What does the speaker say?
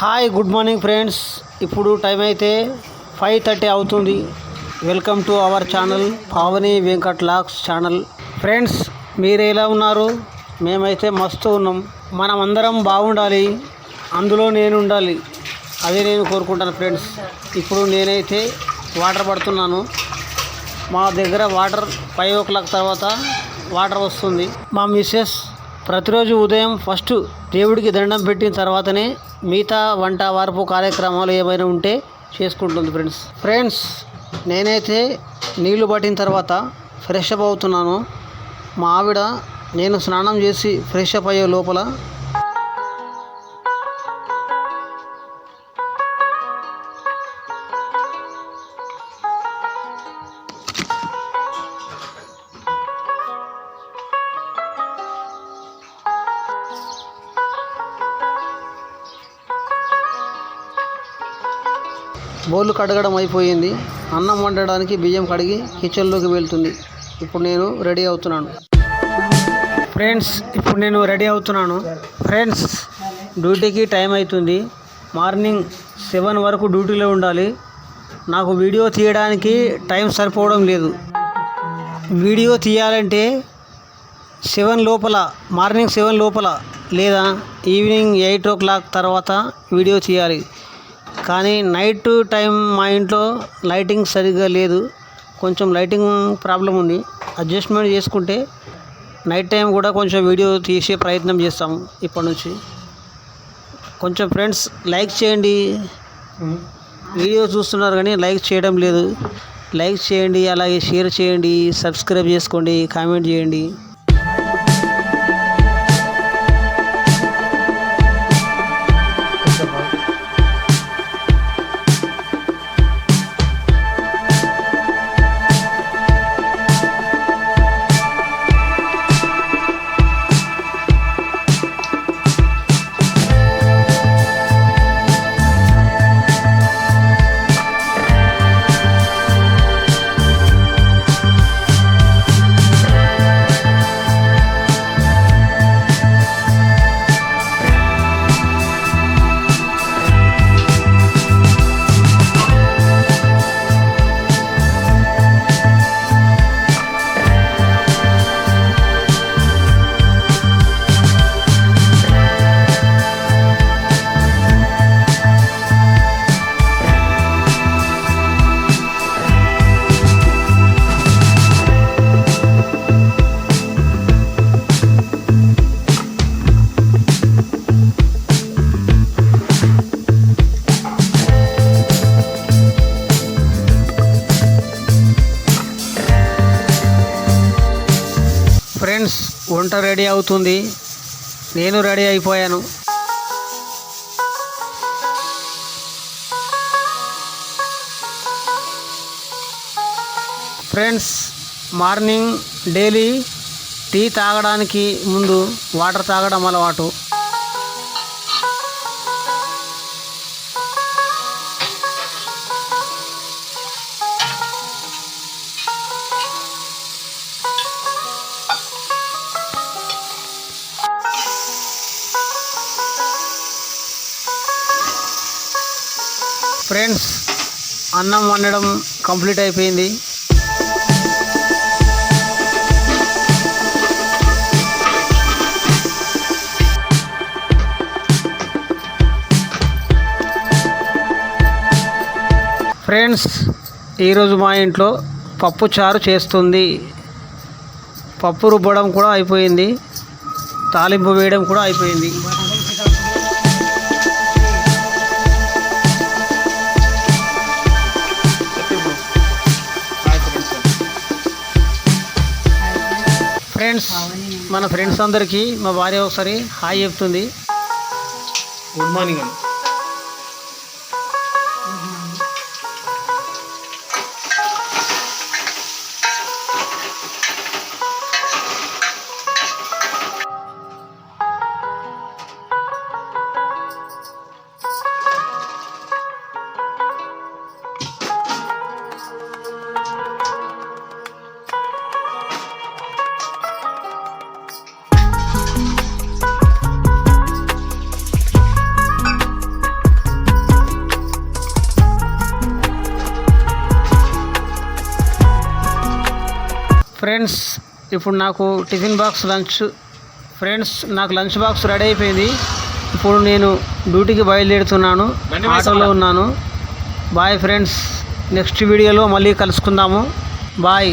Hi good morning friends. ఇప్పుడు time అయితే 5:30 అవుతుంది. Welcome to our channel Pavani Venkat lakhs channel. Friends, మీరు ఎలా ఉన్నారు? మేమైతే మస్తు ఉన్నాం. మనం అందరం బాగుండాలి, అందులో నేను ఉండాలి, అదే నేను కోరుకుంటాను ఫ్రెండ్స్. ఇప్పుడు నేనైతే వాటర్ పడుతున్నాను. మా దగ్గర వాటర్ 5 o'clock తర్వాత వాటర్ వస్తుంది. మా మిస్సెస్ ప్రతిరోజు ఉదయం ఫస్ట్ దేవుడికి దండం పెట్టిన తర్వాతనే మిగతా వంట వార్పు కార్యక్రమాలు ఏమైనా ఉంటే చేసుకుంటుంది ఫ్రెండ్స్. నేనైతే నీళ్లు పట్టిన తర్వాత ఫ్రెష్ అప్ అవుతున్నాను. మా ఆవిడ నేను స్నానం చేసి ఫ్రెష్ అప్ అయ్యే లోపల బౌల్ కడగడం అయిపోయింది. అన్నం వండడానికి బియ్యం కడిగి కిచెన్లోకి వెళ్తుంది. ఇప్పుడు నేను రెడీ అవుతున్నాను ఫ్రెండ్స్. డ్యూటీకి టైం అవుతుంది. మార్నింగ్ 7 వరకు డ్యూటీలో ఉండాలి. నాకు వీడియో తీయడానికి టైం సరిపోవడం లేదు. వీడియో తీయాలంటే 7 లోపల, మార్నింగ్ 7 లోపల లేదా ఈవినింగ్ 8 o'clock తర్వాత వీడియో తీయాలి. కానీ నైట్ టైం మా ఇంట్లో లైటింగ్ సరిగ్గా లేదు. కొంచెం లైటింగ్ ప్రాబ్లం ఉంది. అడ్జస్ట్మెంట్ చేసుకుంటే నైట్ టైం కూడా కొంచెం వీడియో తీసే ప్రయత్నం చేస్తాము ఇప్పటి నుంచి. కొంచెం ఫ్రెండ్స్ లైక్ చేయండి. వీడియో చూస్తున్నారు కానీ లైక్ చేయడం లేదు. లైక్ చేయండి, అలాగే షేర్ చేయండి, సబ్స్క్రైబ్ చేసుకోండి, కామెంట్ చేయండి. ఫ్రెండ్స్, వంట రెడీ అవుతుంది. నేను రెడీ అయిపోయాను. ఫ్రెండ్స్, మార్నింగ్ డైలీ టీ తాగడానికి ముందు వాటర్ తాగడం అలవాటు. ఫ్రెండ్స్, అన్నం వండడం కంప్లీట్ అయిపోయింది. ఫ్రెండ్స్, ఈరోజు మా ఇంట్లో పప్పు చారు చేస్తుంది. పప్పు రుబ్బడం కూడా అయిపోయింది. తాలింపు వేయడం కూడా అయిపోయింది. ఫ్రెండ్స్, మన ఫ్రెండ్స్ అందరికీ మా భార్య ఒకసారి హాయ్ చెప్తుంది. గుడ్ మార్నింగ్ అండి. ఫ్రెండ్స్ ఇప్పుడు నాకు tiffin box lunch box ready అయిపోయింది. ఇప్పుడు నేను డ్యూటీకి బయలుదేరుతున్నాను. ఆటోలో ఉన్నాను. బాయ్ ఫ్రెండ్స్, నెక్స్ట్ వీడియోలో మళ్ళీ కలుసుకుందాము. బాయ్.